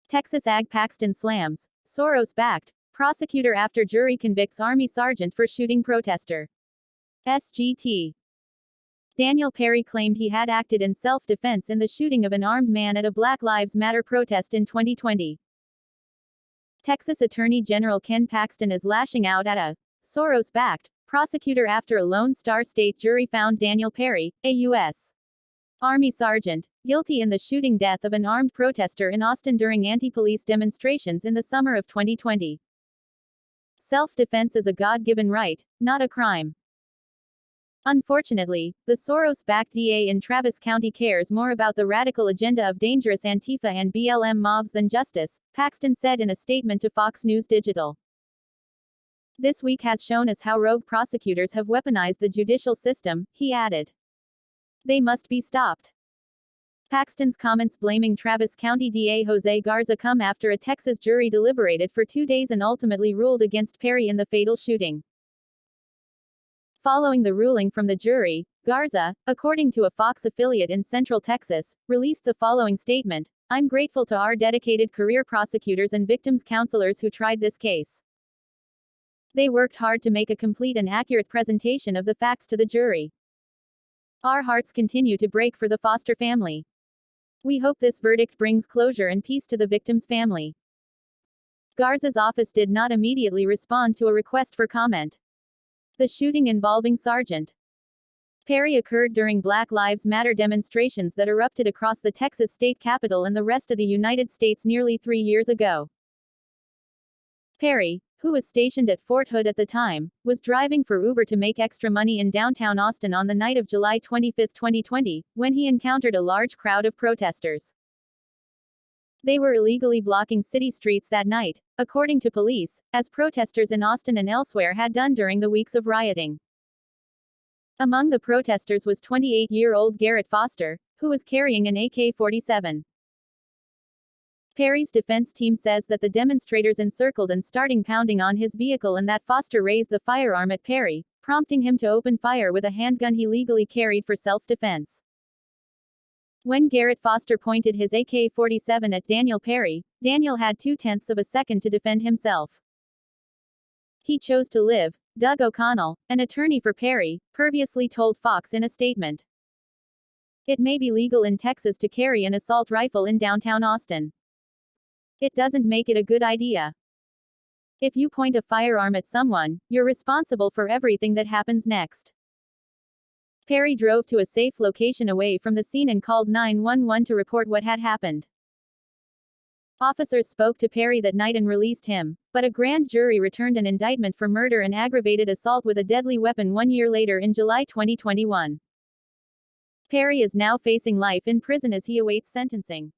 Texas AG Paxton slams Soros-backed prosecutor after jury convicts Army sergeant for shooting protester. SGT. Daniel Perry claimed he had acted in self-defense in the shooting of an armed man at a Black Lives Matter protest in 2020. Texas Attorney General Ken Paxton is lashing out at a Soros-backed prosecutor after a Lone Star State jury found Daniel Perry, a U.S. Army sergeant, guilty in the shooting death of an armed protester in Austin during anti-police demonstrations in the summer of 2020. Self-defense is a God-given right, not a crime. Unfortunately, the Soros-backed DA in Travis County cares more about the radical agenda of dangerous Antifa and BLM mobs than justice, Paxton said in a statement to Fox News Digital. This week has shown us how rogue prosecutors have weaponized the judicial system, he added. They must be stopped. Paxton's comments blaming Travis County DA Jose Garza come after a Texas jury deliberated for 2 days and ultimately ruled against Perry in the fatal shooting. Following the ruling from the jury, Garza, according to a Fox affiliate in Central Texas, released the following statement: "I'm grateful to our dedicated career prosecutors and victims counselors who tried this case. They worked hard to make a complete and accurate presentation of the facts to the jury. Our hearts continue to break for the Foster family. We hope this verdict brings closure and peace to the victim's family." Garza's office did not immediately respond to a request for comment. The shooting involving Sergeant Perry occurred during Black Lives Matter demonstrations that erupted across the Texas state capitol and the rest of the United States nearly 3 years ago. Perry, who was stationed at Fort Hood at the time, was driving for Uber to make extra money in downtown Austin on the night of July 25, 2020, when he encountered a large crowd of protesters. They were illegally blocking city streets that night, according to police, as protesters in Austin and elsewhere had done during the weeks of rioting. Among the protesters was 28-year-old Garrett Foster, who was carrying an AK-47. Perry's defense team says that the demonstrators encircled and starting pounding on his vehicle and that Foster raised the firearm at Perry, prompting him to open fire with a handgun he legally carried for self-defense. When Garrett Foster pointed his AK-47 at Daniel Perry, Daniel had 0.2 of a second to defend himself. He chose to live, Doug O'Connell, an attorney for Perry, previously told Fox in a statement. It may be legal in Texas to carry an assault rifle in downtown Austin. It doesn't make it a good idea. If you point a firearm at someone, you're responsible for everything that happens next. Perry drove to a safe location away from the scene and called 911 to report what had happened. Officers spoke to Perry that night and released him, but a grand jury returned an indictment for murder and aggravated assault with a deadly weapon 1 year later in July 2021. Perry is now facing life in prison as he awaits sentencing.